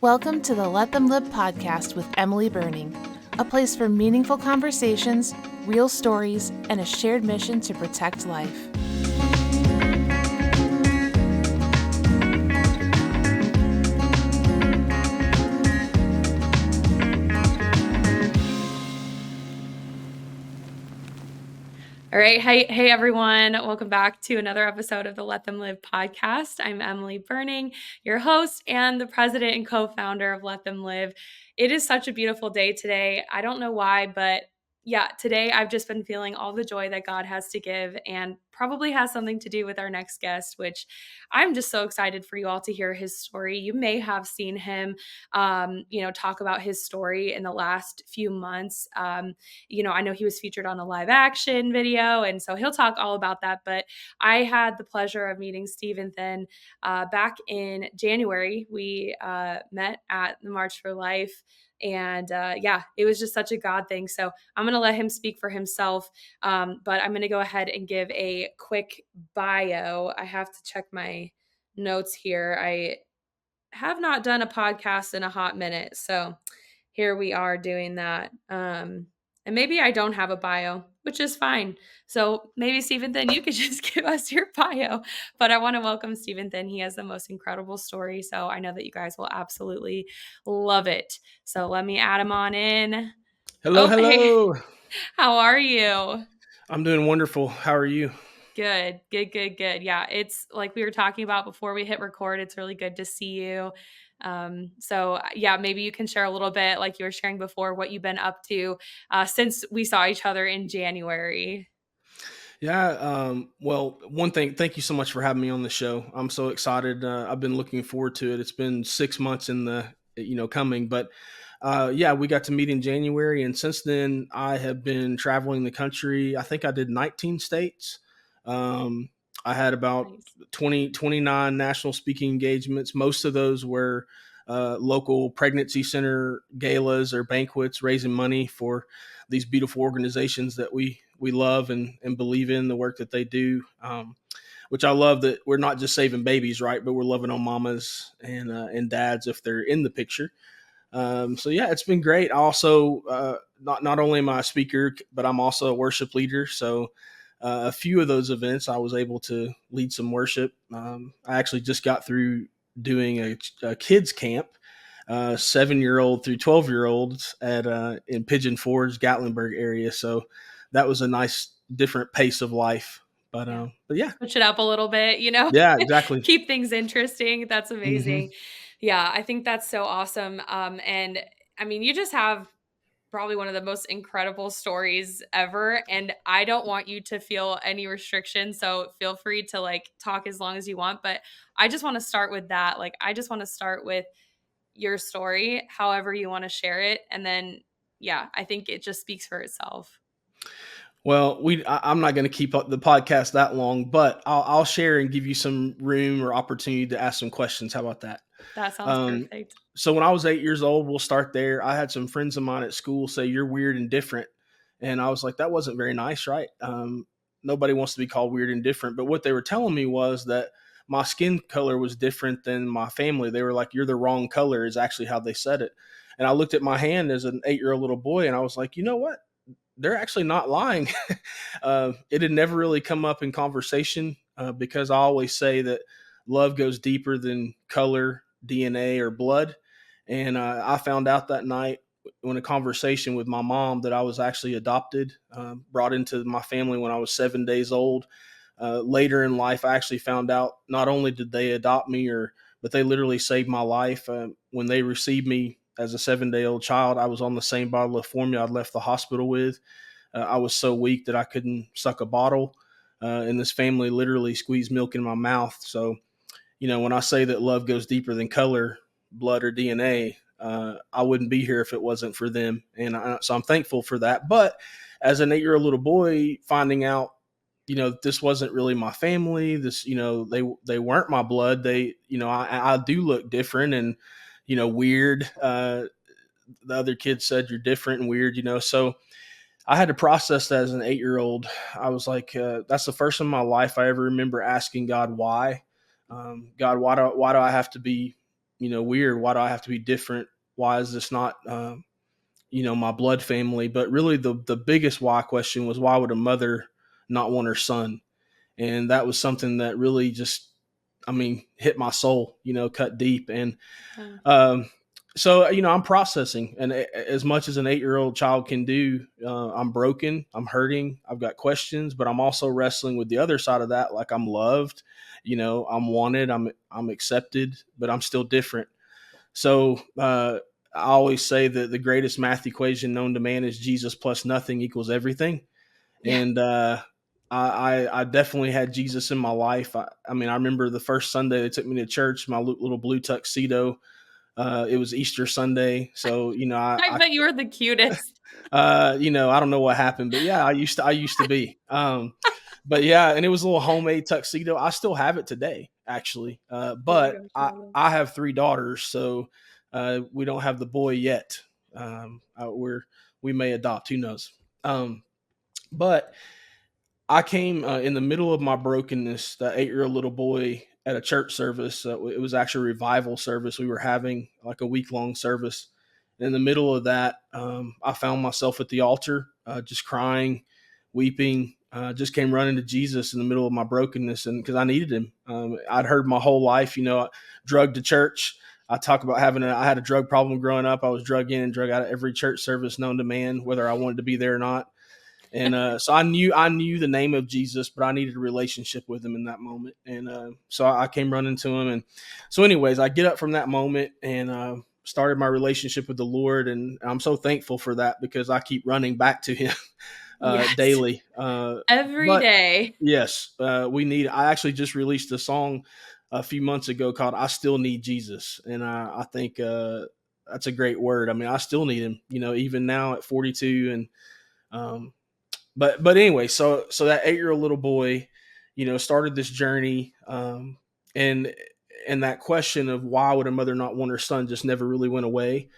Welcome to the Let Them Live podcast with Emily Burning, a place for meaningful conversations, real stories, and a shared mission to protect life. All right. Hey, everyone. Welcome back to another episode of the Let Them Live podcast. I'm Emily Burning, your host and the president and co-founder of Let Them Live. It is such a beautiful day today. I don't know why, but today I've just been feeling all the joy that God has to give, and probably has something to do with our next guest, which I'm just so excited for you all to hear his story. You may have seen him, talk about his story in the last few months. I know he was featured on a live action video, and so he'll talk all about that. But I had the pleasure of meeting Steventhen back in January. We met at the March for Life. And it was just such a God thing. So I'm going to let him speak for himself. But I'm going to go ahead and give a quick bio. I have to check my notes here. I have not done a podcast in a hot minute. So here we are doing that. And maybe I don't have a bio, which is fine. So maybe Steventhen, you could just give us your bio. But I want to welcome Steventhen. He has the most incredible story. So I know that you guys will absolutely love it. So let me add him on in. Hello. Hey, how are you? I'm doing wonderful. How are you? Good. Yeah, it's like we were talking about before we hit record. It's really good to see you. Maybe you can share a little bit, like you were sharing before, what you've been up to since we saw each other in January. Yeah. Well, one thing, thank you so much for having me on the show. I'm so excited. I've been looking forward to it. It's been 6 months in the, coming, but we got to meet in January. And since then I have been traveling the country. I think I did 19 states. I had about Nice. 29 national speaking engagements. Most of those were local pregnancy center galas or banquets, raising money for these beautiful organizations that we love and believe in the work that they do. Which I love, that we're not just saving babies, right? But we're loving on mamas and dads if they're in the picture. It's been great. I also not only am I a speaker, but I'm also a worship leader. So a few of those events, I was able to lead some worship. I actually just got through doing a kids camp, 7-year-old through 12-year-olds at in Pigeon Forge, Gatlinburg area. So that was a nice different pace of life. But yeah, Switch it up a little bit, yeah, exactly. keep things interesting. That's Hmm. amazing. Yeah, I think that's so awesome. And I mean, you just have probably one of the most incredible stories ever. And I don't want you to feel any restrictions. So feel free to like talk as long as you want. But I just want to start with that. Like, I just want to start with your story, however you want to share it. And then, I think it just speaks for itself. Well, I'm not going to keep up the podcast that long, but I'll share and give you some room or opportunity to ask some questions. How about that? That sounds Um, perfect. so when I was 8 years old, we'll start there. I had some friends of mine at school say, "You're weird and different," and I was like, "That wasn't very nice, right?" Nobody wants to be called weird and different, but what they were telling me was that my skin color was different than my family. They were like, "You're the wrong color," is actually how they said it. And I looked at my hand as an 8-year-old little boy, and I was like, "You know what? They're actually not lying." It had never really come up in conversation because I always say that love goes deeper than color, DNA, or blood. And I found out that night in a conversation with my mom that I was actually adopted, brought into my family when I was 7 days old. Later in life, I actually found out not only did they adopt me, but they literally saved my life. When they received me as a 7-day old child, I was on the same bottle of formula I'd left the hospital with. I was so weak that I couldn't suck a bottle, and this family literally squeezed milk in my mouth. So, when I say that love goes deeper than color, blood, or DNA, I wouldn't be here if it wasn't for them. And so I'm thankful for that. But as an 8-year-old little boy, finding out, this wasn't really my family. This, they weren't my blood. They, I do look different and, weird. The other kids said you're different and weird, so I had to process that as an 8-year-old. I was like, that's the first in my life I ever remember asking God why. God, why do I have to be weird? Why do I have to be different? Why is this not, my blood family? But really, the biggest why question was, why would a mother not want her son? And that was something that really just, hit my soul, cut deep. And Yeah. um, so, I'm processing, and as much as an 8-year-old child can do, I'm broken, I'm hurting, I've got questions, but I'm also wrestling with the other side of that. Like, I'm loved, I'm wanted, I'm accepted, but I'm still different. So, I always say that the greatest math equation known to man is Jesus plus nothing equals everything. Yeah. And I definitely had Jesus in my life. I remember the first Sunday they took me to church, my little blue tuxedo. It was Easter Sunday, so I bet you were the cutest. I don't know what happened, but yeah, I used to be. But yeah, and it was a little homemade tuxedo. I still have it today, actually. Oh my But gosh, I I love it. I have 3 daughters, so we don't have the boy yet. We may adopt, who knows? But I came in the middle of my brokenness, that 8-year-old little boy at a church service. It was actually a revival service. We were having like a week-long service. In the middle of that, I found myself at the altar, just crying, weeping. Just came running to Jesus in the middle of my brokenness, and because I needed him. I'd heard my whole life, drug to church. I talk about I had a drug problem growing up. I was drug in and drug out of every church service known to man, whether I wanted to be there or not. And so I knew the name of Jesus, but I needed a relationship with him in that moment. And so I came running to him. And so, anyways, I get up from that moment and started my relationship with the Lord. And I'm so thankful for that, because I keep running back to him Yes. daily. Every But day. yes, I actually just released a song a few months ago called "I Still Need Jesus," and I think that's a great word. I still need him, even now at 42. And um, but anyway, so that 8-year-old little boy, started this journey, and that question of why would a mother not want her son just never really went away.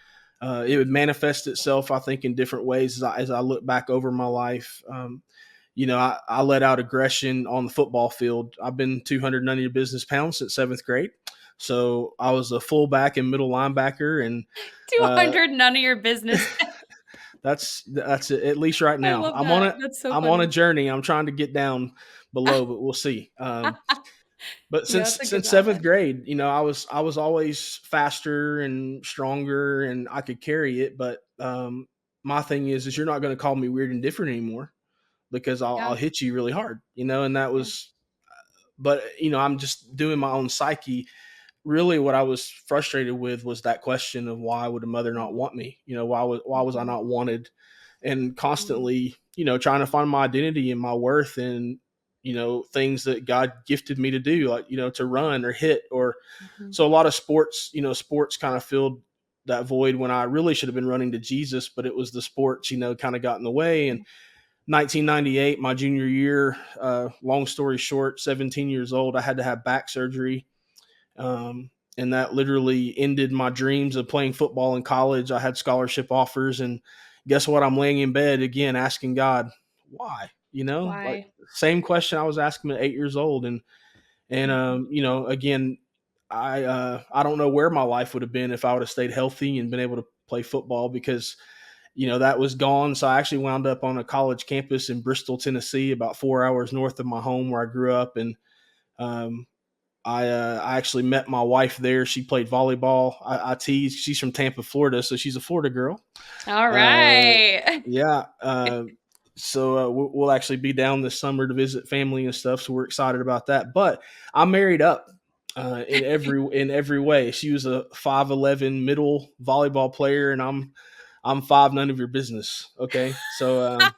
It would manifest itself, I think, in different ways as I look back over my life. I let out aggression on the football field. I've been 200 none of your business pounds since 7th grade. So I was a fullback and middle linebacker, and uh, 200, none of your business. that's it, at least right I now. love I'm on that. it. That's so I'm on a funny. journey. I'm trying to get down below, but we'll see. But Yeah, since that's a good since seventh balance. grade, I was always faster and stronger, and I could carry it. But my thing is you're not going to call me weird and different anymore, because I'll Yeah. hit you really hard, and that Yeah. was. But I'm just doing my own psyche. Really, what I was frustrated with was that question of why would a mother not want me? Why was I Mhm. not wanted? And Mhm. constantly, trying to find my identity and my worth in, things that God gifted me to do, like, to run or hit. Or Mhm. so a lot of sports kind of filled that void when I really should have been running to Jesus, but it was the sports, kind of got in the way. And 1998, my junior year, long story short, 17 years old, I had to have back surgery. And that literally ended my dreams of playing football in college. I had scholarship offers, and guess what? I'm laying in bed again, asking God, why? Like, Why? same question I was asking at 8 years old. And Mhm. again, I don't know where my life would have been if I would have stayed healthy and been able to play football, because that was gone. So I actually wound up on a college campus in Bristol, Tennessee, about 4 hours north of my home where I grew up. And um, I actually met my wife there. She played volleyball. I teased. She's from Tampa, Florida, so she's a Florida girl. All Uh, right. yeah. So we'll actually be down this summer to visit family and stuff. So we're excited about that. But I'm married up in every way. She was a 5'11" middle volleyball player, and I'm five none of your business. Okay, so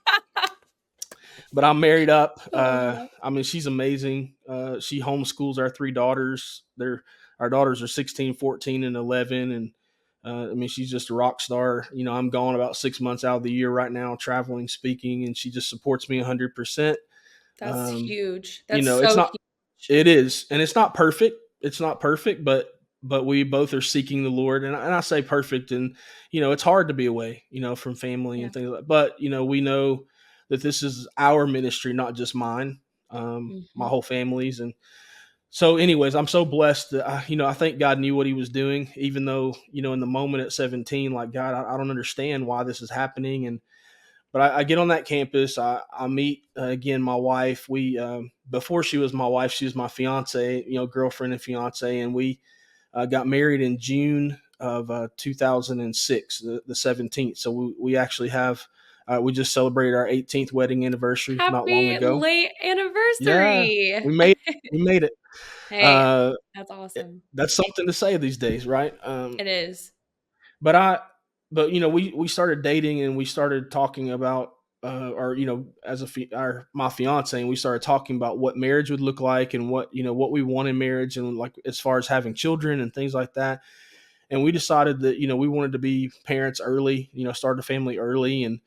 but I'm married up. I love that. She's amazing. She homeschools our 3 daughters. Our daughters are 16, 14, and 11. And she's just a rock star. I'm gone about 6 months out of the year right now, traveling, speaking, and she just supports me 100%. That's Um, huge. you That's know, it's so not, huge. it is, and it's not perfect. It's not perfect, but we both are seeking the Lord. And I say perfect, and it's hard to be away, from family Yeah. and things like that. But we know that this is our ministry, not just mine. My Mhm. whole family's. And So anyways, I'm so blessed that I think God knew what he was doing, even though, in the moment at 17, like, God, I don't understand why this is happening. But I get on that campus. I meet again my wife. We before she was my wife, she was my fiance, girlfriend and fiance, and we got married in June of 2006, the 17th. So we actually have we just celebrated our 18th wedding anniversary not long Happy ago. late Yeah, anniversary. we made it. Hey, Uh, that's awesome. that's something to say these days, right? It is. But I, but we started dating and we started talking about, or as my fiance, and we started talking about what marriage would look like and what we want in marriage and like as far as having children and things like that. And we decided that we wanted to be parents early, start a family early, and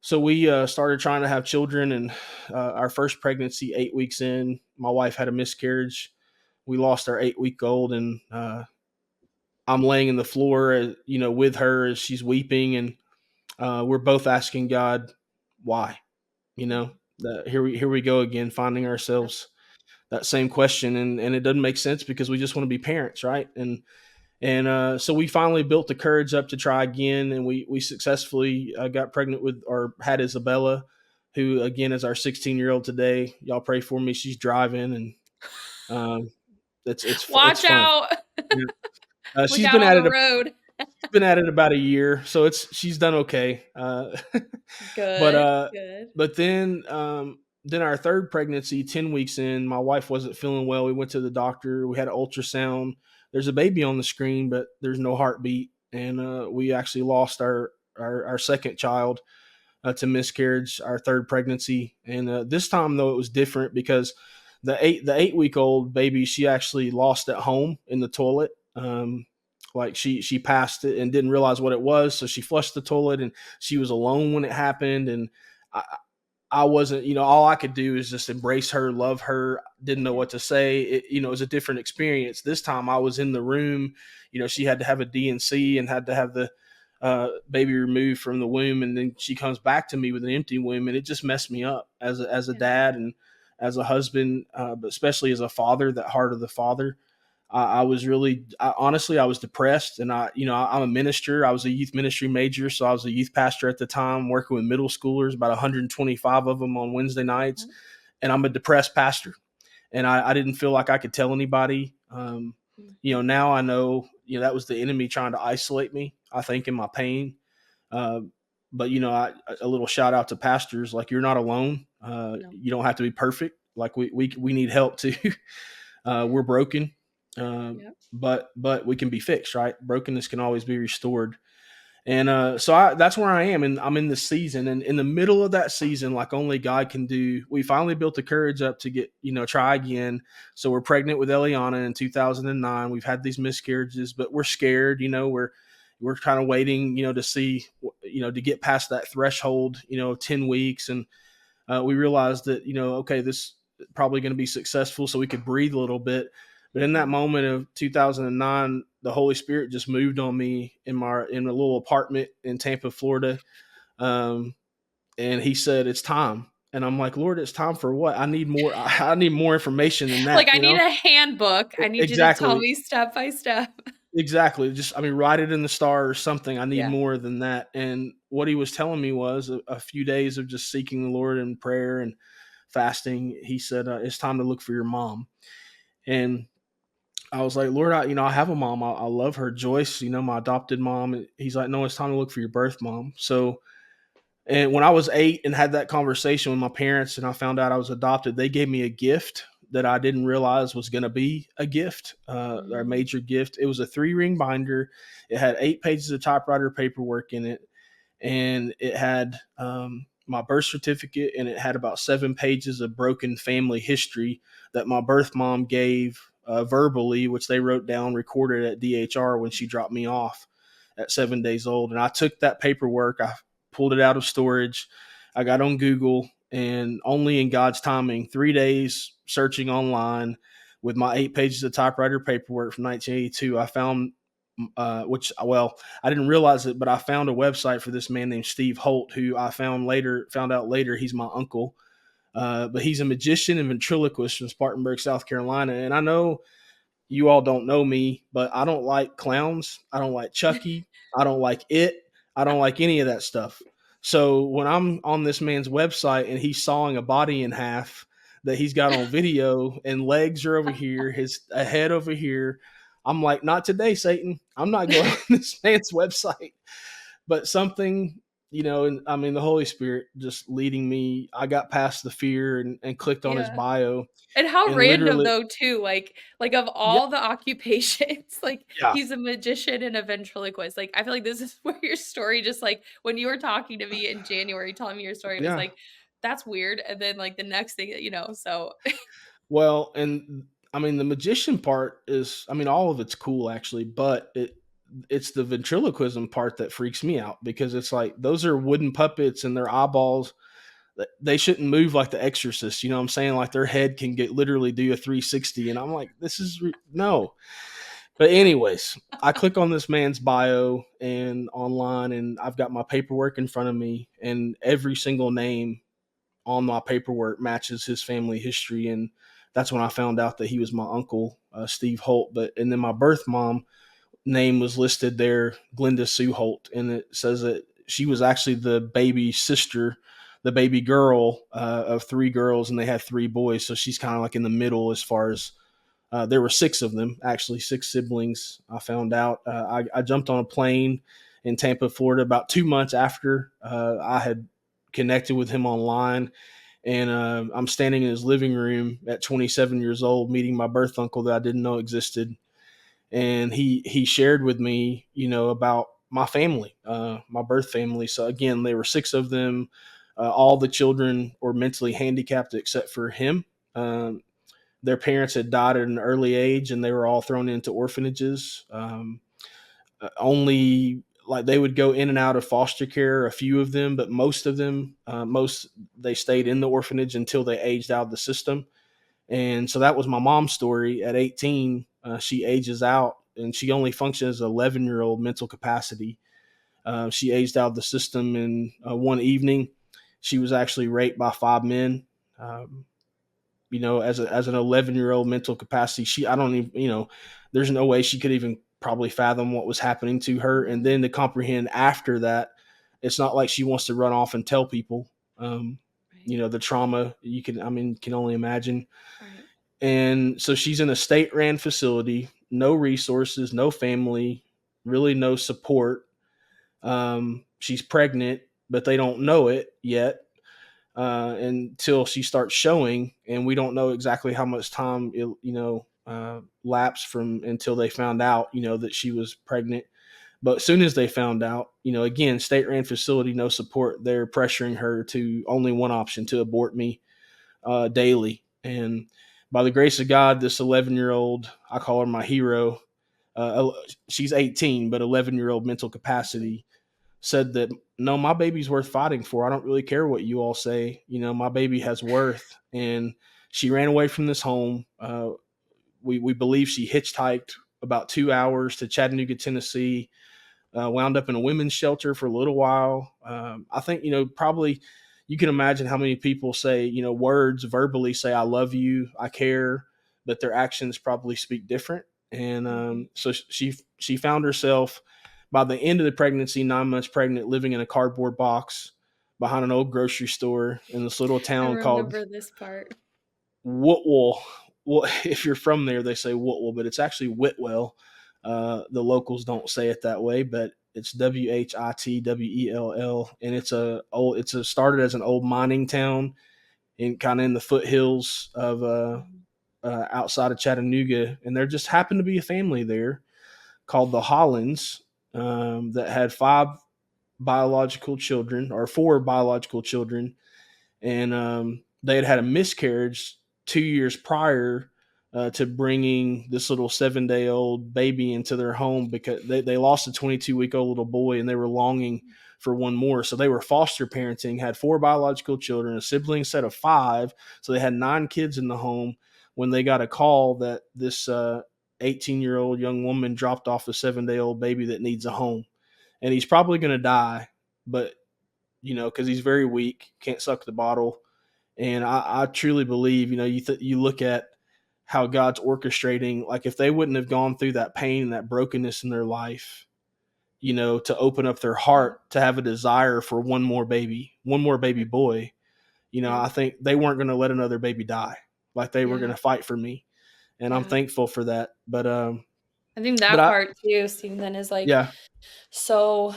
so we started trying to have children. And our first pregnancy, 8 weeks in, my wife had a miscarriage. We lost our 8 week old, and I'm laying in the floor, with her as she's weeping, and we're both asking God, why? You Mm, know, here we go again, finding yep. ourselves that same question, and it doesn't make sense because we just want to be parents, right? And so we finally built the courage up to try again, and we successfully got pregnant with or had Isabella, who again is our 16-year-old today. Y'all pray for me. She's driving, and um, it's Watch fun. out. Yeah. Look She's out been on at the it road. been at it about a year, so she's done okay. But Good. Good. then our third pregnancy, 10 weeks in, my wife wasn't feeling well. We went to the doctor. We had an ultrasound. There's a baby on the screen, but there's no heartbeat, and we actually lost our second child to miscarriage, our third pregnancy. And this time though, it was different because the 8 week old baby, she actually lost at home in the toilet. Like she passed it and didn't realize what it was, so she flushed the toilet, and she was alone when it happened. And I, I wasn't, all I could do is just embrace her, love her. Didn't know Yeah. what to say. It was a different experience. This time I was in the room. She had to have a DNC and had to have the baby removed from the womb, and then she comes back to me with an empty womb, and it just messed me up as a Yeah. dad and as a husband, but especially as a father. That heart of the father. I was really, honestly, I was depressed, and I'm a minister. I was a youth ministry major, so I was a youth pastor at the time, working with middle schoolers, about 125 of them on Wednesday nights, Mhm. and I'm a depressed pastor, and I didn't feel like I could tell anybody. Mm. Now I know, that was the enemy trying to isolate me, I think, in my pain. Uh, but a little shout out to pastors, like, you're not alone. No. You don't have to be perfect. Like, we need help too. We're broken, uh, Yep. but we can be fixed, right? Brokenness can always be restored. And so that's where I am, and I'm in this season, and in the middle of that season, like only God can do. We finally built the courage up to get, try again. So we're pregnant with Eliana in 2009. We've had these miscarriages, but we're scared. We're kind of waiting, to see, to get past that threshold, 10 weeks, and we realized that, okay, this is probably going to be successful, so we could breathe a little bit. But in that Mhm. moment of 2009, the Holy Spirit just moved on me in a little apartment in Tampa, Florida, um, and He said, "It's time." And I'm like, "Lord, it's time for what? I need more. I need more information than Like, that." I need a handbook. I need you to tell Exactly. me step by step. Exactly. Just, I mean, write it in the star or something. I need Yeah. more than that. And what He was telling me was a few days of just seeking the Lord in prayer and fasting. He said, "It's time to look for your mom." And I was like, "Lord, I have a mom. I love her, Joyce, my adopted mom." And He's like, "No, it's time to look for your birth mom." So, and when I was 8 and had that conversation with my parents, and I found out I was adopted, they gave me a gift that I didn't realize was going to be a gift, or a Mm. major gift. It was a 3 ring binder. It had 8 pages of typewriter paperwork in it, and it had my birth certificate, and it had about 7 pages of broken family history that my birth mom gave verbally, which they wrote down, recorded at DHR when she dropped me off at 7 days old. And I took that paperwork, I pulled it out of storage, I got on Google, and only in God's timing, 3 days searching online with my 8 pages of typewriter paperwork from 1982, I found, which, well, I didn't realize it, but I found a website for this man named Steve Holt, who I found out later he's my uncle. But he's a magician and ventriloquist from Spartanburg, South Carolina. And I know you all don't know me, but I don't like clowns. I don't like Chucky. I don't like it. I don't like any of that stuff. So when I'm on this man's website and he's sawing a body in half that he's got on video and legs are over here, his a head over here, I'm like, not today, Satan. I'm not going on this man's website. But something, and I mean, the Holy Spirit just leading me. I got past the fear and clicked on his Yeah. bio And how and random literally, though too, like of yeah, all the occupations, like yeah, he's a magician and a ventriloquist. Like I feel like this is where your story just like when you were talking to me in January telling me your story, it was yeah. like, that's weird. And then like the next thing that so Well, and I mean, the magician part is, I mean, all of it's cool actually, but it's the ventriloquism part that freaks me out because it's like those are wooden puppets and their eyeballs, they shouldn't move like the Exorcist. You know what I'm saying? Like their head can get literally do a 360, and I'm like, this is no. But anyways, I click on this man's bio and online, and I've got my paperwork in front of me, and every single name on my paperwork matches his family history. And that's when I found out that he was my uncle, Steve Holt. But and then my birth mom name was listed there, Glenda Sue Holt, and it says that she was actually the baby sister, the baby girl of three girls, and they had three boys. So she's kind of like in the middle as far as there were six of them, actually six siblings. I found out. I jumped on a plane in Tampa, Florida, about 2 months after I had connected with him online, and I'm standing in his living room at 27 years old, meeting my birth uncle that I didn't know existed, and he shared with me, about my family, my birth family. So again, there were six of them. All the children were mentally handicapped except for him. Their parents had died at an early age, and they were all thrown into orphanages. Only like they would go in and out of foster care, a few of them, but most of them, most they stayed in the orphanage until they aged out of the system. And so that was my mom's story. At 18, she ages out, and she only functions as an 11-year-old mental capacity. She aged out of the system in one evening. She was actually raped by five men. Um, as an 11-year-old mental capacity, I don't even, there's no way she could even probably fathom what was happening to her. And then to comprehend after that, it's not like she wants to run off and tell people. Um, right, the trauma can only imagine. right. And so she's in a state ran facility, no resources, no family, really no support. She's pregnant, but they don't know it yet until she starts showing, and we don't know exactly how much time lapsed from until they found out, that she was pregnant. But as soon as they found out, again, state ran facility, no support. They're pressuring her to only one option, to abort me daily. And by the grace of God, this 11-year-old, I call her my hero. She's 18, but 11-year-old mental capacity, said that no, my baby's worth fighting for. I don't really care what you all say. My baby has worth. And she ran away from this home. We believe she hitchhiked about 2 hours to Chattanooga, Tennessee. Wound up in a women's shelter for a little while. I think, probably you can imagine how many people say, words verbally say, I love you, I care, but their actions probably speak different. And Mhm. so she found herself by the end of the pregnancy, 9 months pregnant, living in a cardboard box behind an old grocery store in this little I town called remember this part. Whitwell. Well, if you're from there, they say Whitwell, but it's actually Whitwell. The locals don't say it that way, but it's Whitwell, and it's started as an old mining town in kind of in the foothills of Mhm. outside of Chattanooga, and there just happened to be a family there called the Hollands that had five biological children or four biological children, and they had had a miscarriage 2 years prior to bringing this little 7 day old baby into their home because they lost a 22-week-old little boy and they were longing for one more. So they were foster parenting, had four biological children, a sibling set of five. So they had 9 kids in the home when they got a call that this 18-year-old young woman dropped off a 7 day old baby that needs a home. And he's probably going to die, but because he's very weak, can't suck the bottle. And I truly believe, you look at how God's orchestrating, like if they wouldn't have gone through that pain and that brokenness in their life, to open up their Yeah. heart to have a desire for one more baby boy, Yeah. I think they weren't going to let another baby die. Like they were going Yeah. to fight for me. And I'm Yeah. thankful for that. I think But that I, part too, Stephen, is like yeah. so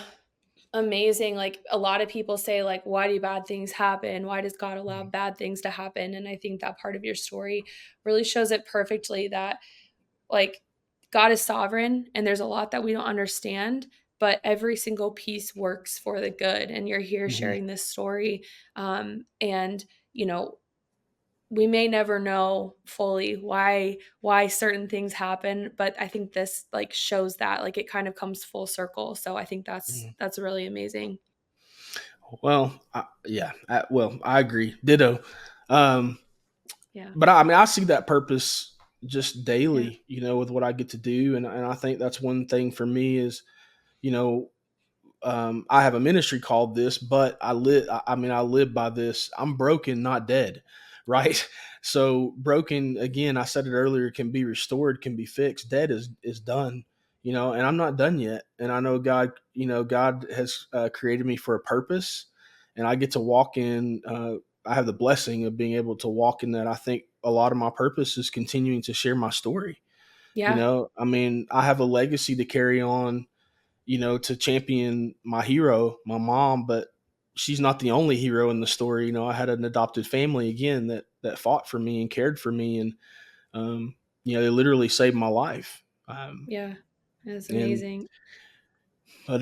amazing. Like a lot of people say, like, why do bad things happen? Why does God allow bad things to happen? And I think that part of your story really shows it perfectly that like God is sovereign and there's a lot that we don't understand, but every single piece works for the good. And you're here Mhm. sharing this story. And, you know, we may never know fully why certain things happen, but I think this like shows that like it kind of comes full circle. So I think Mhm. that's really amazing. Well, yeah. I agree. Ditto. Um, Yeah. but I mean, I see that purpose just Yeah. daily, with what I get to do. And I think that's one thing for me is, you know, I have a ministry called this, but I live by this. I'm broken, not dead. Right. So broken, again, I said it earlier, can be restored, can be fixed. Dead is done, and I'm not done yet. And I know God has created me for a purpose, and I get to walk in, I have the blessing of being able to walk in that. I think a lot of my purpose is continuing to share my story. Yeah. I mean, I have a legacy to carry on, to champion my hero, my mom, but she's not the only hero in the story. I had an adopted family again that fought for me and cared for me, and um, they literally saved my life. Yeah. That's And amazing. but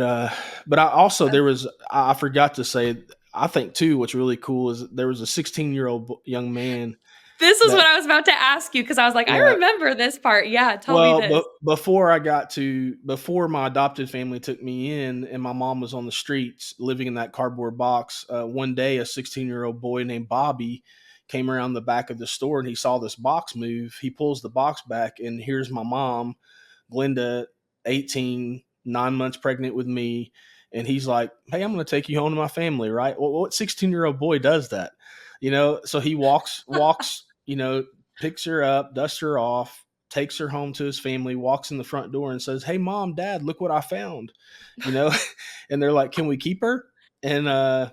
but I also That's, I forgot to say, I think too what's really cool is there was a 16-year-old young man this is what that I was about to ask you because I was like, I yeah. remember this part. Yeah. Tell me Well, this. but before my adopted family took me in, and my mom was on the streets living in that cardboard box, one day a 16-year-old boy named Bobby came around the back of the store and he saw this box move. He pulls the box back, and here's my mom, Glenda, 18, 9 months pregnant with me. And he's like, "Hey, I'm going to take you home to my family, right?" Well, what 16-year-old boy does that? So he walks, picks her up, dusts her off, takes her home to his family, walks in the front door and says, "Hey, mom, dad, look what I found." You know, and they're like, "Can we keep her?" And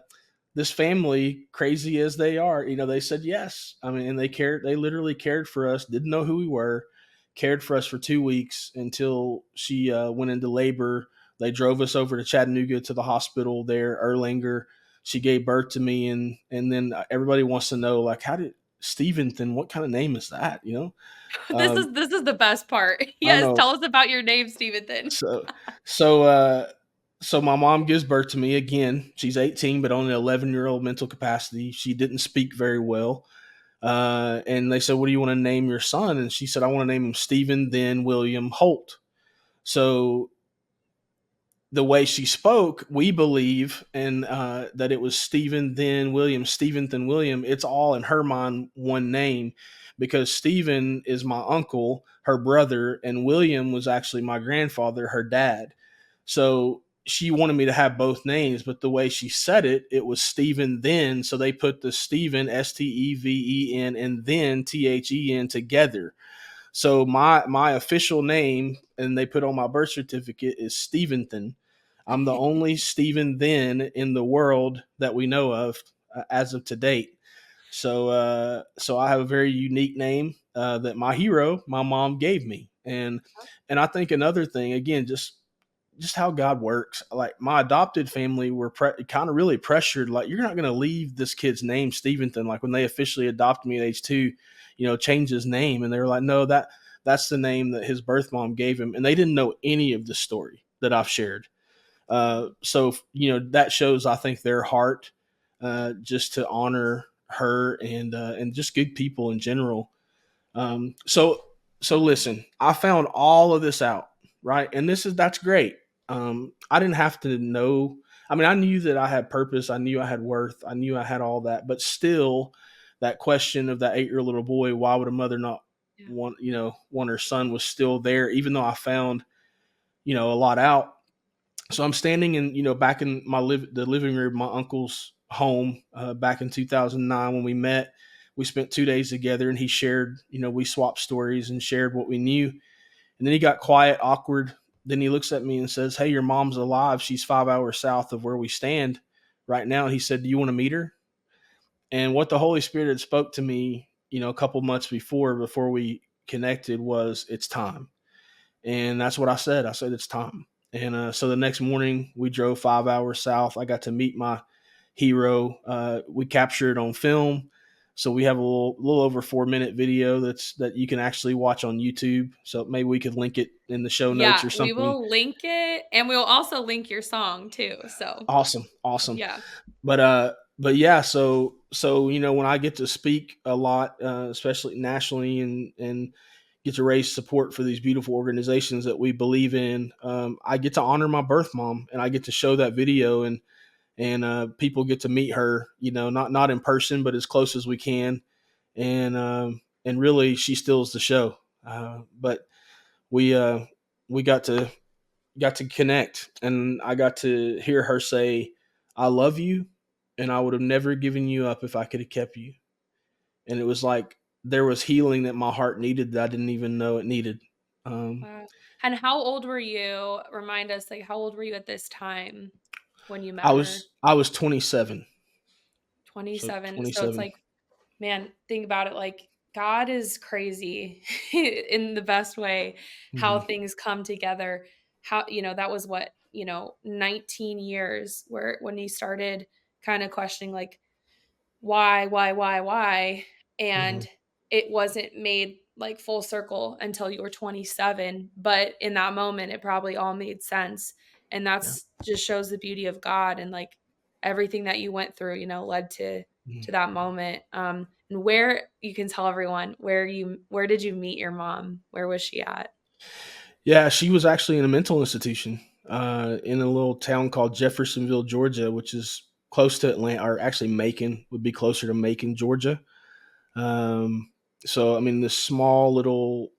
this family, crazy as they are, they said yes. I mean, and they literally cared for us, didn't know who we were, cared for us for 2 weeks until she went into labor. They drove us over to Chattanooga to the hospital there, Erlanger. She gave birth to me, and then everybody wants to know, like, how did Steventhen? What kind of name is that? Um, This is the best part. I Yes. know. Tell us about your name, Stephen. So, so, uh, so my mom gives birth to me again. She's 18, but only 11-year-old mental capacity. She didn't speak very well. And they said, "What do you want to name your son?" And she said, "I want to name him Stephen William Holt." So the way she spoke, we believe, and that it was Stephen William. It's all in her mind one name, because Stephen is my uncle, her brother, and William was actually my grandfather, her dad. So she wanted me to have both names, but the way she said it, it was Stephen then. So they put the Stephen, Steven, and then THEN together. So my official name, and they put on my birth certificate, is Steventhen. I'm the only Stephen then in the world that we know of, as of to date. So I have a very unique name that my hero, my mom, gave me, and I think another thing, again, just how God works. Like my adopted family were kind of really pressured. Like, you're not going to leave this kid's name Steventhen. Like when they officially adopted me at age 2, change his name, and they were like, "No, that's the name that his birth mom gave him," and they didn't know any of the story that I've shared. So that shows, I think, their heart, just to honor her, and just good people in general. So listen, I found all of this out, right? And that's great. I didn't have to know. I mean, I knew that I had purpose. I knew I had worth. I knew I had all that. But still, that question of that 8-year little boy, why would a mother not Yeah. want her son, was still there, even though I found, a lot out. So I'm standing in, back in the living room, my uncle's home back in 2009 when we met. We spent 2 days together, and he shared, we swapped stories and shared what we knew. And then he got quiet, awkward. Then he looks at me and says, "Hey, your mom's alive. She's 5 hours south of where we stand right now." And he said, "Do you want to meet her?" And what the Holy Spirit had spoke to me, a couple months before we connected, was, "It's time." And that's what I said. I said, "It's time." And so the next morning we drove 5 hours south. I got to meet my hero. We captured it on film. So we have a little over 4 minute video that you can actually watch on YouTube. So maybe we could link it in the show notes Yeah, or we something. will link it, and we'll also link your song too. So, Awesome. Awesome. yeah. But yeah, so when I get to speak a lot, especially nationally, and get to raise support for these beautiful organizations that we believe in, I get to honor my birth mom, and I get to show that video, and people get to meet her, not in person, but as close as we can, and really she steals the show. But we we got to connect, and I got to hear her say, "I love you, and I would have never given you up if I could have kept you." And it was like there was healing that my heart needed that I didn't even know it needed. Um, Wow. And how old were you? Remind us, like, how old were you at this time when you I met her? was I was 27, so 27. So it's 27. like, man, think about it, like, God is crazy in the best way, how Hmm. things come together. How, that was what, 19 years where when you started kind of questioning, like, why? Hmm. And it wasn't made like full circle until you were 27. But in that moment, it probably all made sense. And Yeah. that's just shows the beauty of God and like everything that you went through, led to that moment. And where you can tell everyone where did you meet your mom? Where was she at? Yeah, she was actually in a mental institution in a little town called Jeffersonville, Georgia, which is close to Atlanta, or actually Macon would be closer to Macon, Georgia. Um, so I mean, this small little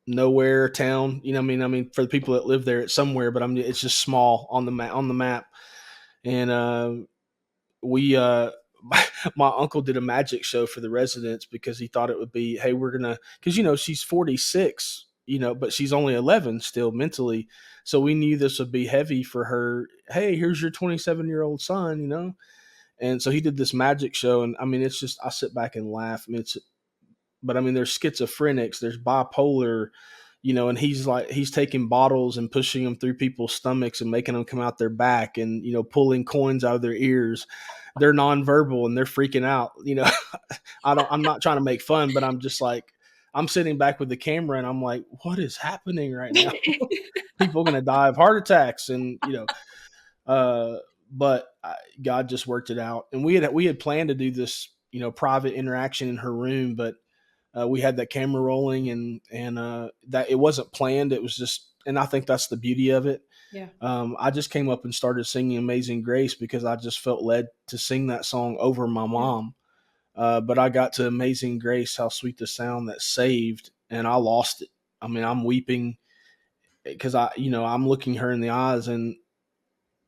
nowhere town. I mean, for the people that live there, it's somewhere, but it's just small on the map. And we my uncle did a magic show for the residents because he thought it would be, hey, we're gonna, because she's 46, but she's only 11 still mentally, so we knew this would be heavy for her. Hey, here's your 27-year-old son. And so he did this magic show, and I mean, it's just, I sit back and laugh. I mean, but I mean, there's schizophrenics, there's bipolar, and he's taking bottles and pushing them through people's stomachs and making them come out their back, and pulling coins out of their ears. They're nonverbal and they're freaking out. I'm not trying to make fun, but I'm just like, I'm sitting back with the camera and I'm like, what is happening right now? People are gonna die of heart attacks, and uh, but God just worked it out, and we had planned to do this, private interaction in her room, but we had that camera rolling, and that it wasn't planned. It was just, and I think that's the beauty of it. Yeah. I just came up and started singing "Amazing Grace" because I just felt led to sing that song over my Yeah. mom. But I got to "Amazing Grace, how sweet the sound that saved," and I lost it. I mean, I'm weeping because I'm looking her in the eyes, and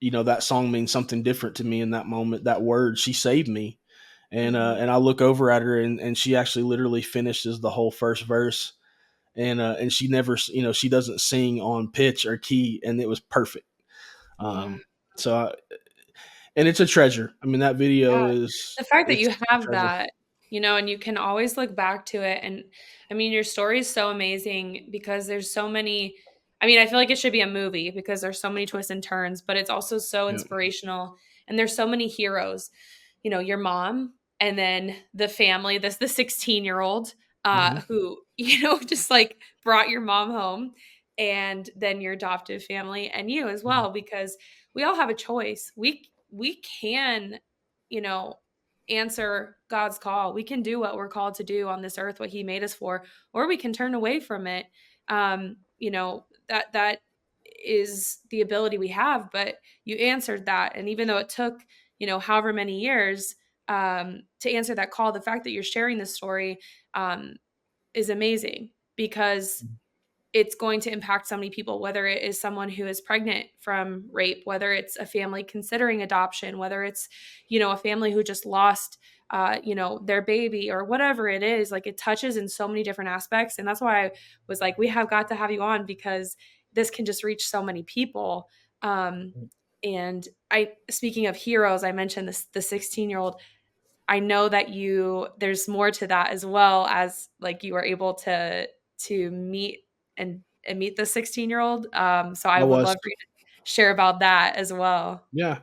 that song means something different to me in that moment. That word, she saved me, Mhm. and I look over at her, and she actually literally finishes the whole first verse, and she never, she doesn't sing on pitch or key, and it was perfect. Wow. So and it's a treasure. I mean, that video Yeah. is, The fact that it's you a have treasure. that, and you can always look back to it. And I mean, your story is so amazing because there's so many. I mean, I feel like it should be a movie because there's so many twists and turns, but it's also so Yeah. inspirational. And there's so many heroes, your mom, and then the family, this the 16-year-old Hmm. who, just like brought your mom home, and then your adoptive family and you as Hmm. well, because we all have a choice. We can, you know, answer God's call. We can do what we're called to do on this earth, what he made us for, or we can turn away from it. That is the ability we have, but you answered that. And even though it took, however many years to answer that call, the fact that you're sharing this story is amazing because it's going to impact so many people, whether it is someone who is pregnant from rape, whether it's a family considering adoption, whether it's, a family who just lost, their baby or whatever it is. Like, it touches in so many different aspects. And that's why I was like, we have got to have you on, because this can just reach so many people. And speaking of heroes, I mentioned this, the 16-year-old. I know that there's more to that, as well as, like, you were able to meet and meet the 16-year-old. So I I would was. love for you to share about that as well. Yeah.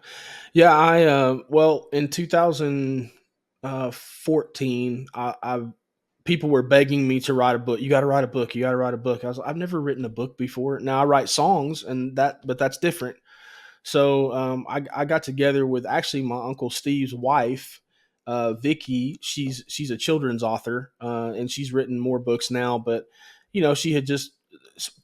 Yeah, well, in 2014, I people were begging me to write a book. You got to write a book. You got to write a book. I've never written a book before. Now I write songs, but that's different. So I got together with actually my uncle Steve's wife, Vicky. She's a children's author, and she's written more books now. But she had just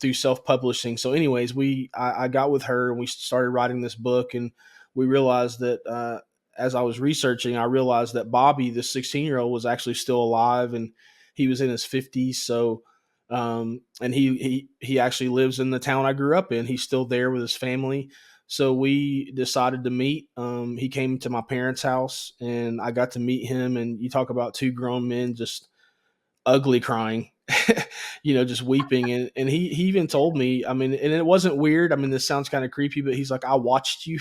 through self publishing. So, anyways, I got with her and we started writing this book, and we realized that as I was researching, I realized that Bobby, the 16-year-old, was actually still alive, and he was in his 50s. So. And he actually lives in the town I grew up in. He's still there with his family, so we decided to meet. He came to my parents' house, and I got to meet him. And you talk about two grown men just ugly crying, just weeping. And he even told me, I mean, and it wasn't weird. I mean, this sounds kind of creepy, but he's like, I watched you,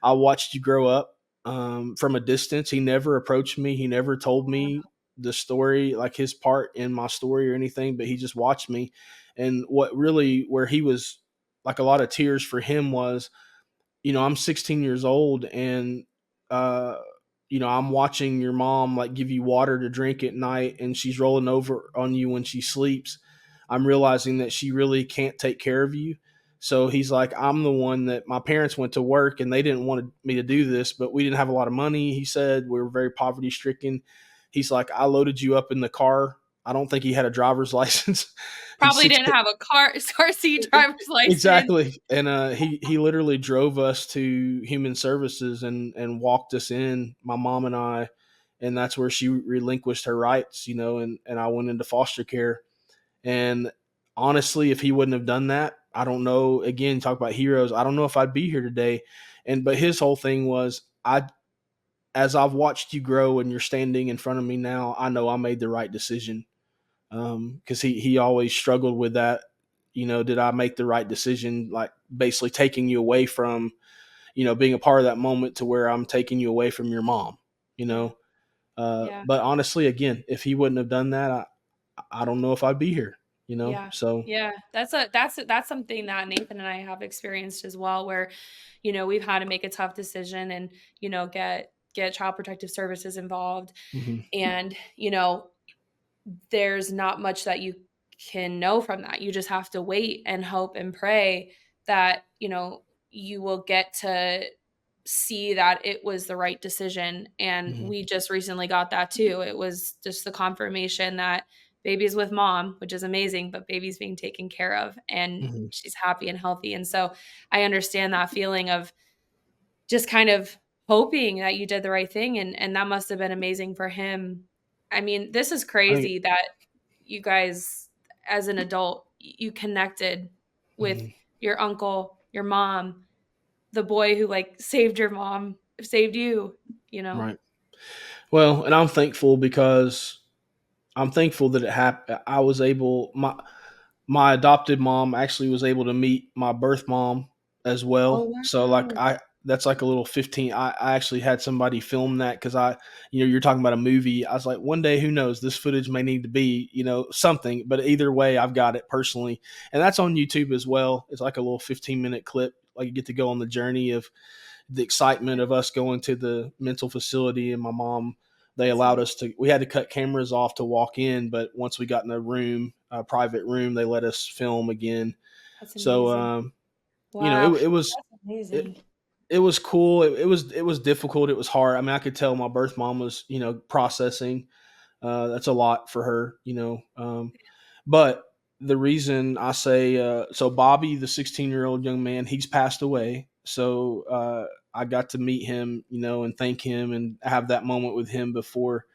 I watched you grow up from a distance. He never approached me. He never told me the story, like his part in my story or anything, but he just watched me. And where he was like a lot of tears for him was, I'm 16 years old, and uh, I'm watching your mom like give you water to drink at night, and she's rolling over on you when she sleeps. I'm realizing that she really can't take care of you. So he's like, I'm the one that my parents went to work and they didn't want me to do this, but we didn't have a lot of money. He said we were very poverty stricken. He's like, I loaded you up in the car. I don't think he had a driver's license. He's Probably didn't 16. have a car seat driver's license. Exactly. And he literally drove us to human services and walked us in, my mom and I, and that's where she relinquished her rights, and I went into foster care. And honestly, if he wouldn't have done that, I don't know, again, talk about heroes, I don't know if I'd be here today. But his whole thing was, I as I've watched you grow and you're standing in front of me now, I know I made the right decision. Because he always struggled with that. Did I make the right decision? Like, basically taking you away from, being a part of that moment to where I'm taking you away from your mom. You Yeah. know, Yeah. but honestly, again, if he wouldn't have done that, I don't know if I'd be here. Yeah. So. Yeah. That's something that Nathan and I have experienced as well, where, we've had to make a tough decision and, get child protective services involved. Hmm. And, there's not much that you can know from that. You just have to wait and hope and pray that, you will get to see that it was the right decision. And Hmm. we just recently got that too. It was just the confirmation that baby's with mom, which is amazing, but baby's being taken care of and Hmm. she's happy and healthy. And so I understand that feeling of just kind of hoping that you did the right thing, and that must have been amazing for him. I mean, this is I think. crazy that you guys, as an adult, you connected with Mhm. your uncle, your mom, the boy who, like, saved your mom, saved you, you know? Right. Well, and I'm thankful that it happened. I was able, my adopted mom actually was able to meet my birth mom as Oh, well. So like wow. that's like a little 15. I actually had somebody film that because you're talking about a movie. I was like, one day, who knows, this footage may need to be, something, but either way, I've got it personally. And that's on YouTube as well. It's like a little 15-minute clip. Like, you get to go on the journey of the excitement of us going to the mental facility, and my mom, they That's allowed amazing. us to, we had to cut cameras off to walk in, but once we got in a private room, they let us film again. That's So amazing. it, Wow. it was That's it, amazing. it was cool. It was difficult. It was hard. I mean, I could tell my birth mom was, processing. That's a lot for her, but the reason I say, so Bobby, the 16-year-old young man, he's passed away. So I got to meet him, and thank him and have that moment with him before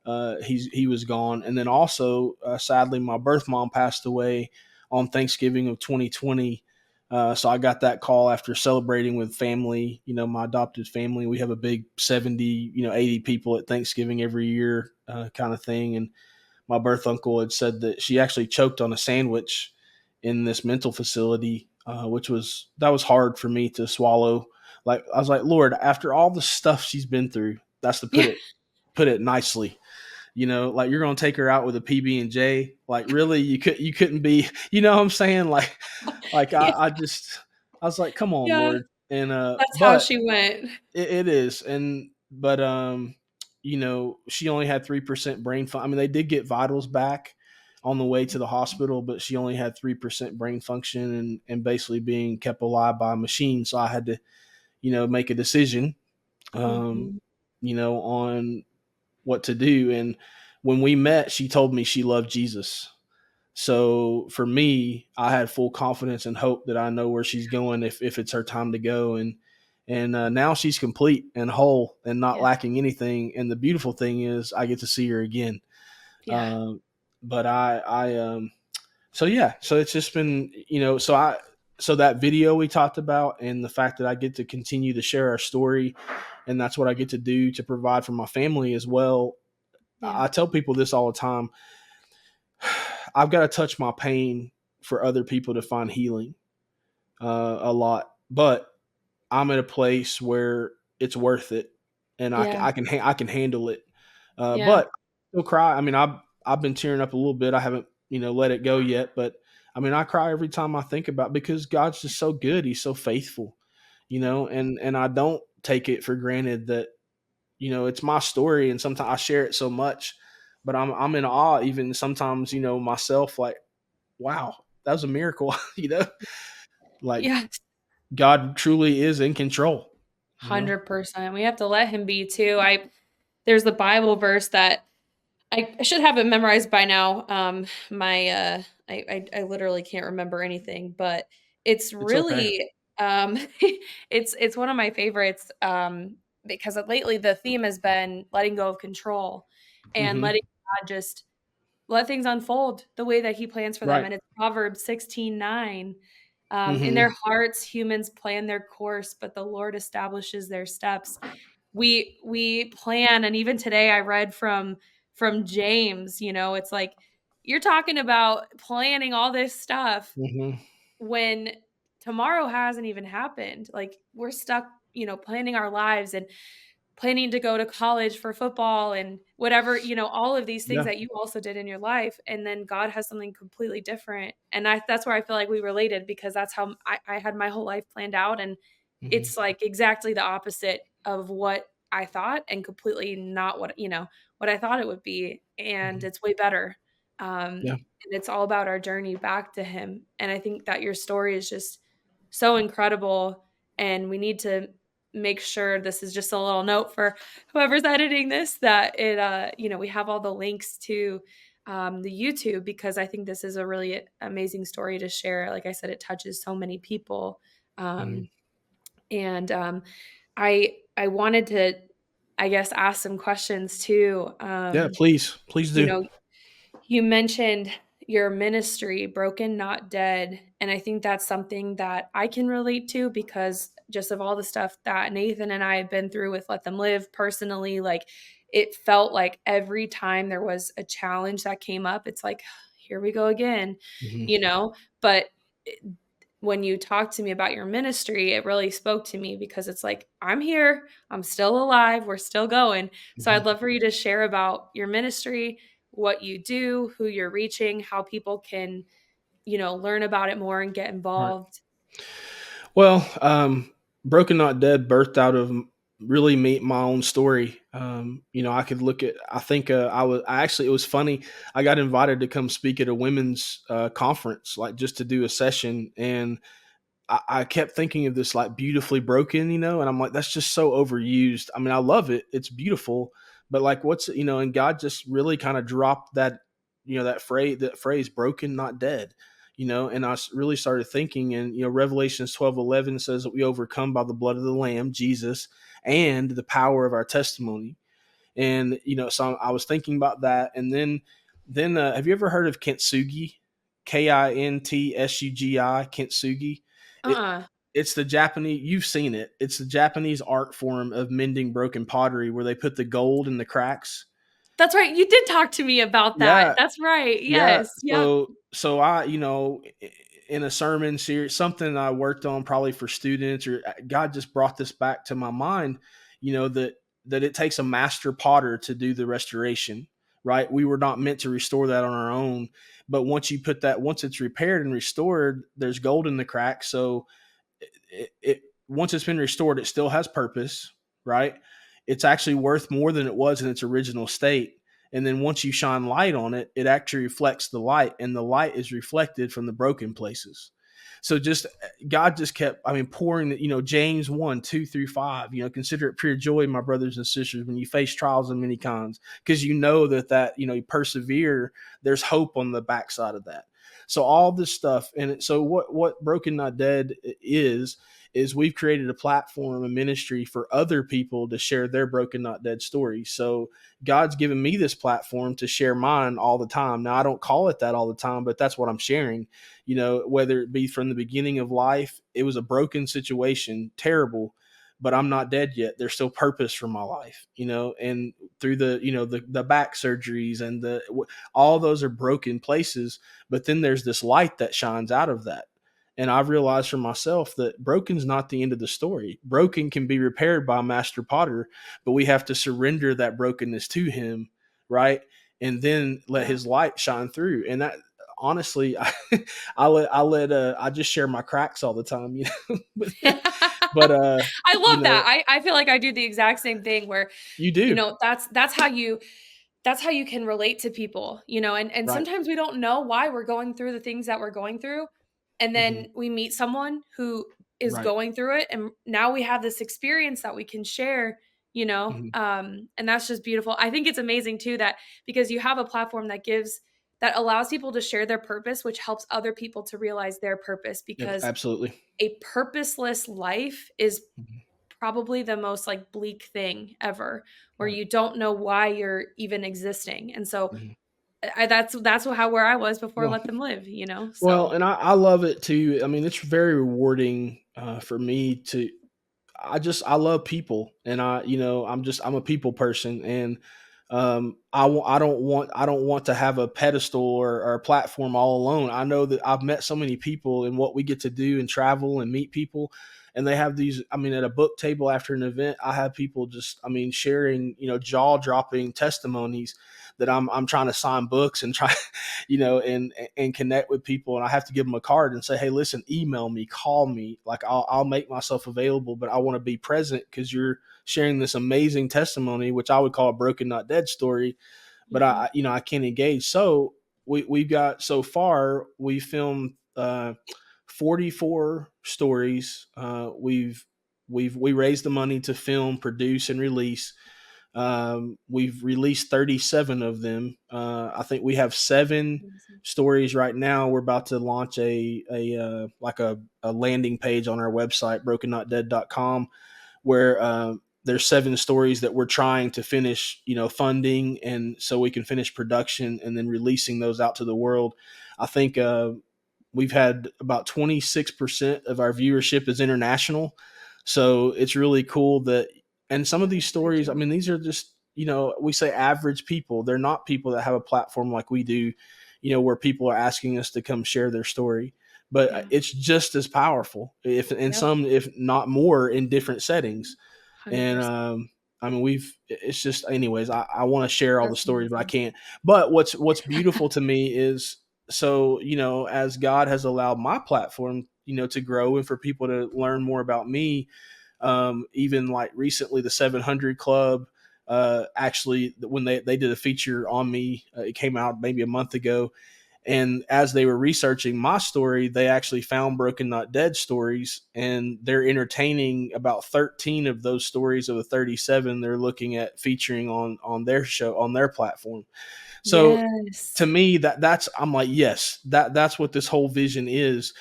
he was gone. And then also, sadly, my birth mom passed away on Thanksgiving of 2020. So I got that call after celebrating with family, my adopted family. We have a big 70, 80 people at Thanksgiving every year kind of thing. And my birth uncle had said that she actually choked on a sandwich in this mental facility, that was hard for me to swallow. Like I was like, Lord, after all the stuff she's been through, that's to Yeah. put it nicely. Like you're gonna take her out with a PB&J. Like really, you couldn't be. You know what I'm saying? Like Yeah. I was like, come on, Yeah. Lord. And That's how but she went. it is, and but she only had 3% brain I mean, they did get vitals back on the way to the hospital, but she only had 3% brain function and basically being kept alive by a machine. So I had to, make a decision, Mhm. on what to do. And when we met, she told me she loved Jesus. So for me, I had full confidence and hope that I know where she's going if it's her time to go. And now she's complete and whole and not Yeah. lacking anything. And the beautiful thing is I get to see her again. Yeah. Um, but so yeah, so it's just been, so that video we talked about and the fact that I get to continue to share our story, and that's what I get to do to provide for my family as well. Yeah. I tell people this all the time. I've got to touch my pain for other people to find healing a lot, but I'm at a place where it's worth it, and Yeah. I can handle it. Yeah. But I still cry. I mean, I've been tearing up a little bit. I haven't let it go yet, but I mean, I cry every time I think about because God's just so good. He's so faithful, and I don't take it for granted that it's my story, and sometimes I share it so much, but I'm in awe even sometimes myself, like, wow, that was a miracle, like Yeah. God truly is in control. 100%. We have to let him be too. There's the Bible verse that I should have it memorized by now. My I literally can't remember anything, but it's It's okay. really it's one of my favorites because lately the theme has been letting go of control and Mhm. letting God just let things unfold the way that he plans for them. Right. And it's Proverbs 16:9. In their Mhm. hearts, humans plan their course, but the Lord establishes their steps. We plan, and even today I read from James, it's like you're talking about planning all this stuff Mhm. when tomorrow hasn't even happened. Like we're stuck, planning our lives and planning to go to college for football and whatever, all of these things Yeah. that you also did in your life. And then God has something completely different. And that's where I feel like we related because that's how I had my whole life planned out. And Mhm. it's like exactly the opposite of what I thought and completely not what I thought it would be. And Mhm. it's way better. Yeah. And it's all about our journey back to him. And I think that your story is just so incredible. And we need to make sure this is just a little note for whoever's editing this that we have all the links to the YouTube because I think this is a really amazing story to share. Like I said, it touches so many people. Mhm. Um, and I wanted to, I guess, ask some questions too. Yeah, please. Please You do. know, you mentioned your ministry, Broken Not Dead, and I think that's something that I can relate to because just of all the stuff that Nathan and I have been through with Let Them Live personally, like it felt like every time there was a challenge that came up, it's like, here we go again, Mhm. you know? But when you talked to me about your ministry, it really spoke to me because it's like, I'm here, I'm still alive, we're still going. So Mhm. I'd love for you to share about your ministry, what you do, who you're reaching, how people can, learn about it more and get Right. involved. Well, Broken Not Dead birthed out of really my own story. I could look at. I think I actually. It was funny. I got invited to come speak at a women's conference, like just to do a session, and I kept thinking of this like beautifully broken, and I'm like, that's just so overused. I mean, I love it; it's beautiful, but like, and God just really kind of dropped that, that phrase, broken, not dead, and really started thinking, and Revelations 12:11 says that we overcome by the blood of the Lamb, Jesus, and the power of our testimony, and so I was thinking about that, and then have you ever heard of kintsugi? Kintsugi, Kintsugi. It Uh-uh. it's the Japanese. You've seen it. It's the Japanese art form of mending broken pottery, where they put the gold in the cracks. That's right. You did talk to me about that. Yeah, That's right. yeah. Yes. Yep. So I, in a sermon series, something I worked on probably for students, or God just brought this back to my mind, that it takes a master potter to do the restoration, right? We were not meant to restore that on our own, but once it's repaired and restored, there's gold in the crack. So it once it's been restored, it still has purpose, right? It's actually worth more than it was in its original state. And then once you shine light on it, it actually reflects the light, and the light is reflected from the broken places. So just God just kept, pouring, James 1, 2 through 5, consider it pure joy, my brothers and sisters, when you face trials of many kinds, because you know that, you persevere, there's hope on the backside of that. So all this stuff, and so what Broken Not Dead is we've created a platform, a ministry for other people to share their broken not dead stories. So God's given me this platform to share mine all the time. Now I don't call it that all the time, but that's what I'm sharing. Whether it be from the beginning of life, it was a broken situation, terrible, but I'm not dead yet. There's still purpose for my life, and through the back surgeries and all those are broken places, but then there's this light that shines out of that. And I've realized for myself that broken's not the end of the story. Broken can be repaired by a master potter, but we have to surrender that brokenness to him, right? And then let Yeah. his light shine through. And that, honestly, I just share my cracks all the time, but, but I you love that. know, I feel like I do the exact same thing where, you do. that's how you can relate to people, and Right. sometimes we don't know why we're going through the things that we're going through. And Hmm. then we meet someone who is Right. going through it. And now we have this experience that we can share, Hmm. and that's just beautiful. I think it's amazing too that because you have a platform that allows people to share their purpose, which helps other people to realize their purpose, Yep, because absolutely. a purposeless life is Hmm. probably the most like bleak thing ever, where Right. you don't know why you're even existing. And so Hmm. that's how where I was before Well, Let Them Live, well, so and I love it too. It's very rewarding for me to. I love people, and I'm a people person, and I don't want to have a pedestal or a platform all alone. I know that I've met so many people, and what we get to do and travel and meet people, and they have these. At a book table after an event, I have people just sharing jaw dropping testimonies that I'm trying to sign books and try and connect with people, and I have to give them a card and say, hey, listen, email me, call me, like I'll make myself available, but I want to be present because you're sharing this amazing testimony, which I would call a broken not dead story, but mhm. I can't engage. So we've got, so far we filmed 44 stories. We raised the money to film, produce, and release. We've released 37 of them. I think we have 7 Amazing. stories right now. We're about to launch a landing page on our website, brokennotdead.com, where there's 7 stories that we're trying to finish, funding, and so we can finish production and then releasing those out to the world. I think we've had about 26% of our viewership is international. So it's really cool that, and some of these That's stories, amazing. these are just, we say average people. They're not people that have a platform like we do, where people are asking us to come share their story. But Yeah. it's just as powerful, if in Yep. some, if not more, in different settings. And 100%. it's just, anyways, I want to share all the That's stories, but I amazing. can't. But what's beautiful to me is, so, as God has allowed my platform, to grow and for people to learn more about me, even like recently, the 700 Club, actually, when they did a feature on me, it came out maybe a month ago. And as they were researching my story, they actually found Broken Not Dead stories, and they're entertaining about 13 of those stories of the 37 they're looking at featuring on their show, on their platform. So to Yes. me, that's, I'm like, yes, that's what this whole vision is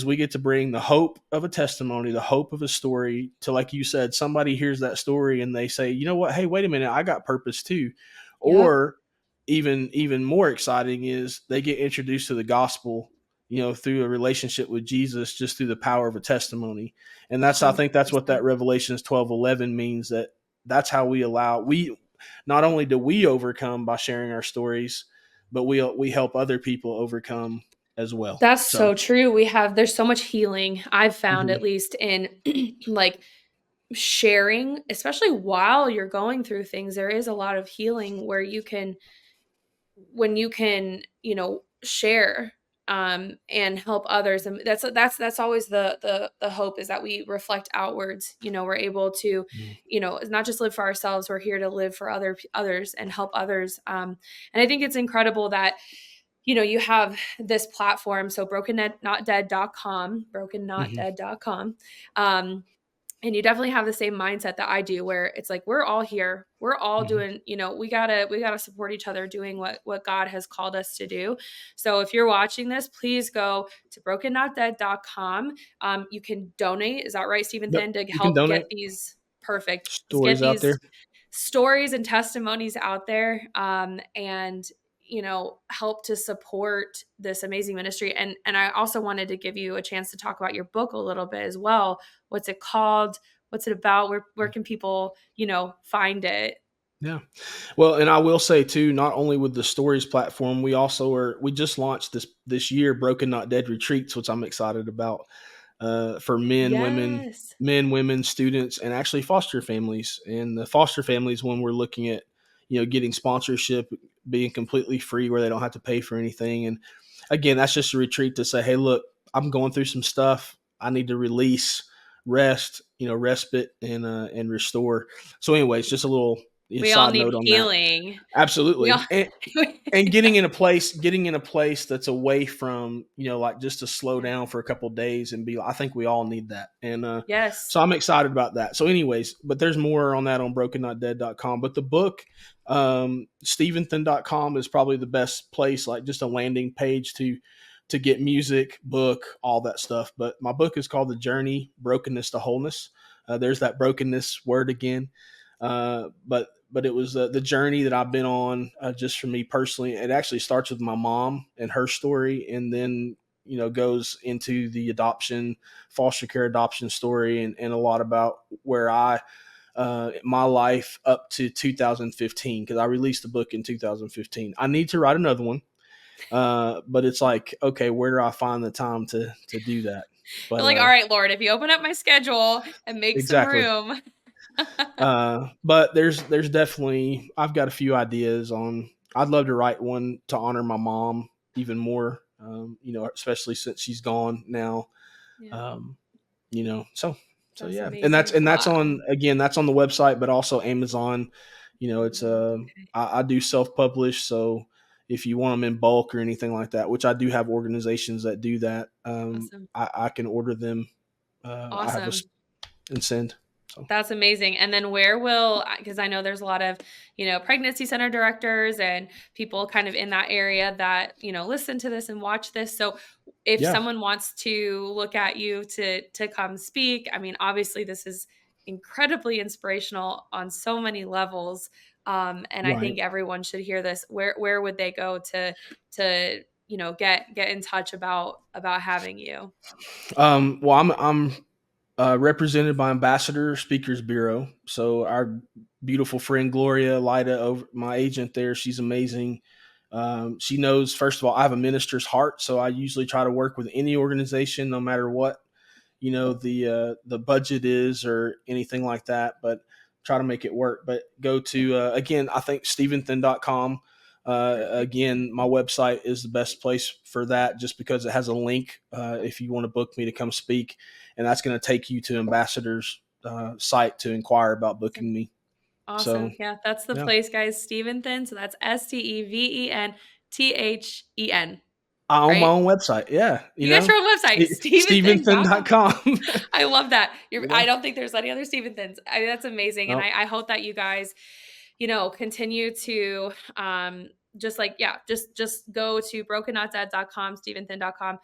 we get to bring the hope of a testimony, the hope of a story to, like you said, somebody hears that story and they say, you know what, hey, wait a minute, I got purpose too. Yep. Or even more exciting is they get introduced to the gospel, through a relationship with Jesus, just through the power of a testimony. And I think that's what that 100%. Revelations 12:11 means, that's how we not only do we overcome by sharing our stories, but we help other people overcome as well. That's So, so true. There's so much healing I've found, mhm, at least in like sharing, especially while you're going through things. There is a lot of healing where when you can, share and help others. And that's always the hope, is that we reflect outwards. We're able to, mhm, not just live for ourselves, we're here to live for others and help others. And I think it's incredible that you have this platform. So mhm, brokennotdead.com. um and you definitely have the same mindset that I do, where it's like we're all here, we're all mhm. doing, we gotta support each other doing what God has called us to do. So if you're watching this, please go to brokennotdead.com. You can donate, is that right, Yep, Steventhen, to you can help get donate. these perfect, let's get Stories out there. these stories and testimonies out there, and help to support this amazing ministry. And I also wanted to give you a chance to talk about your book a little bit as well. What's it called? What's it about? Where can people, find it? Yeah. Well, and I will say too, not only with the stories platform, we just launched this year Broken Not Dead retreats, which I'm excited about, for Yes. men, women, students, and actually foster families. And the foster families, when we're looking at, getting sponsorship, being completely free where they don't have to pay for anything. And again, that's just a retreat to say, hey, look, I'm going through some stuff. I need to release, rest, respite, and restore. So, anyways, just a little We all side need note on that. healing. We all Absolutely. And getting in a place that's away from, like, just to slow Yeah. down for a couple of days and be, I think we all need that. And Yes. so I'm excited about that. So anyways, but there's more on that on brokennotdead.com. But the book, Steventhen.com is probably the best place, like just a landing page to get music, book, all that stuff. But my book is called The Journey, Brokenness to Wholeness. There's that brokenness word again. But it was the journey that I've been on, just for me personally. It actually starts with my mom and her story, and then goes into the foster care adoption story, and a lot about where my life up to 2015, because I released the book in 2015. I need to write another one, but it's like, okay, where do I find the time to do that? You're But like, all right, Lord, if you open up my schedule and make some exactly. room. But there's definitely, I've got a few ideas on. I'd love to write one to honor my mom even more. Especially since she's gone now. Yeah, Um, so that's yeah, amazing. and that's Wow. on, again, that's on the website, but also Amazon. It's Okay. I do self publish, so if you want them in bulk or anything like that, which I do have organizations that do that, Awesome. I can order them. I have a Awesome. and send. So That's amazing. And then because I know there's a lot of, pregnancy center directors and people kind of in that area that, listen to this and watch this. So if yeah, someone wants to look at you to come speak, I mean, obviously this is incredibly inspirational on so many levels. And I right. think everyone should hear this. Where would they go to, get in touch about having you? Well, I'm represented by Ambassador Speakers Bureau. So our beautiful friend Gloria Lida, over my agent there, she's amazing. She knows, first of all, I have a minister's heart, so I usually try to work with any organization, no matter what the budget is or anything like that, but try to make it work. But go to, again, I think Steventhen.com. Perfect. Again, my website is the best place for that, just because it has a link, if you want to book me to come speak, and that's going to take you to Ambassador's site to inquire about Awesome. booking me. So Awesome. Yeah, that's the yeah, place, guys. Steventhen. So that's Steventhen, I own my right? own website. Yeah, You got your own website, Steventhen.com. Steventhen.com. I love that. you I know, don't think there's any other Steventhens. That's amazing. And no. I hope that you guys, continue to just like, yeah, just go to brokennotdead.com, Steventhen.com.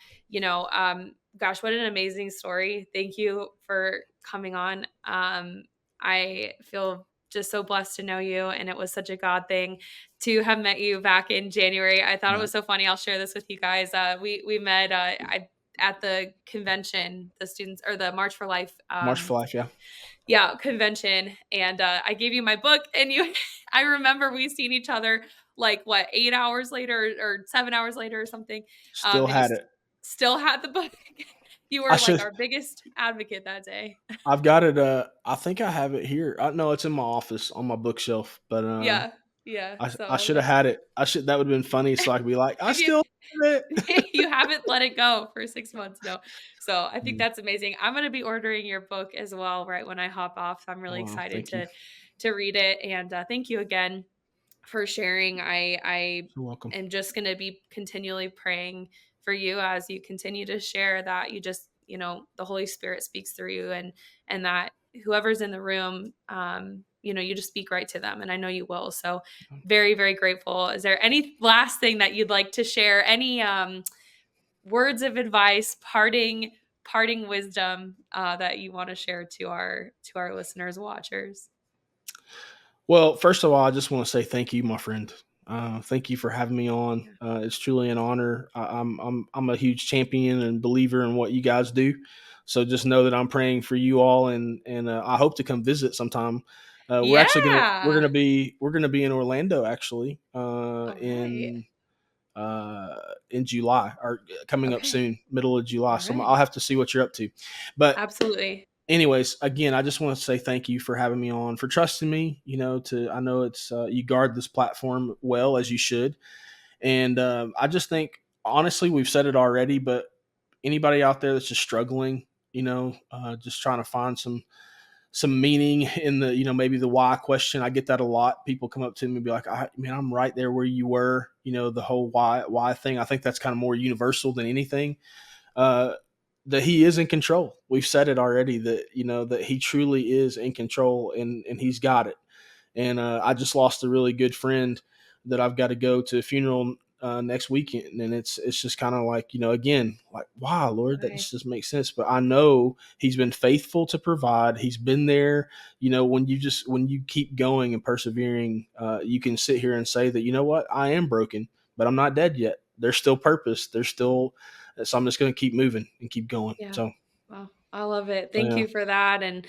Gosh, what an amazing story. Thank you for coming on. I feel just so blessed to know you. And it was such a God thing to have met you back in January. I thought it Yeah. was so funny. I'll share this with you guys. We met at the convention, the students or the March for Life March for Life. Yeah. convention, and I gave you my book, and you I remember we seen each other like what 8 hours later or 7 hours later or something, Still and you had it. still had the book. You I were like should. our biggest advocate that day. I've got it. I think I have it here. I know it's in my office on my bookshelf, but Yeah, yeah. I So should have that's had it. That would have been funny. So I could be like, I if you still have it. you haven't let it go for 6 months. No, so I think Mm. that's amazing. I'm going to be ordering your book as well right when I hop off. I'm really Wow, excited thank you. to read it, and thank you again for sharing. I You're welcome. am just going to be continually praying for you as you continue to share that you just, the Holy Spirit speaks through you, and that whoever's in the room, you just speak right to them. And I know you will. So very, very grateful. Is there any last thing that you'd like to share? Any words of advice, parting wisdom that you want to share to our listeners, watchers? Well, first of all, I just want to say thank you, my friend. Thank you for having me on. Yeah. It's truly an honor. I'm a huge champion and believer in what you guys do. So just know that I'm praying for you all, and I hope to come visit sometime. We're Yeah. gonna be in Orlando actually All right. in July, or coming up Okay. soon, middle of July. All So right. I'll have to see what you're up to. But Absolutely. anyways, again, I just want to say thank you for having me on, for trusting me. I know it's you guard this platform well, as you should, and I just think honestly, we've said it already, but anybody out there that's just struggling, just trying to find some meaning in the maybe the why question. I get that a lot. People come up to me and be like, man, I'm right there where you were. The whole why thing. I think that's kind of more universal than anything. Uh, that he is in control. We've said it already, that that he truly is in control, and he's got it. And I just lost a really good friend that I've got to go to a funeral next weekend, and it's just kind of like, again, like, wow, Lord, that Right. just doesn't make sense. But I know He's been faithful to provide. He's been there. When you keep going and persevering, you can sit here and say that, what, I am broken, but I'm not dead yet. There's still purpose. So I'm just going to keep moving and keep going. Yeah. So Well, I love it. Thank yeah. you for that. And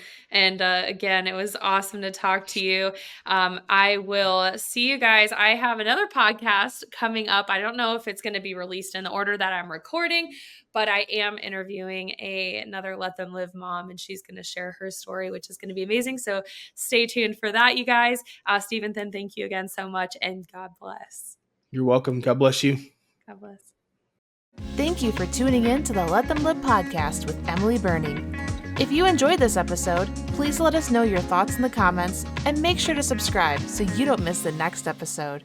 again, it was awesome to talk to you. I will see you guys. I have another podcast coming up. I don't know if it's going to be released in the order that I'm recording, but I am interviewing another Let Them Live mom, and she's going to share her story, which is going to be amazing. So stay tuned for that, you guys. Steventhen, thank you again so much, and God bless. You're welcome. God bless you. God bless. Thank you for tuning in to the Let Them Live podcast with Emily Burning. If you enjoyed this episode, please let us know your thoughts in the comments and make sure to subscribe so you don't miss the next episode.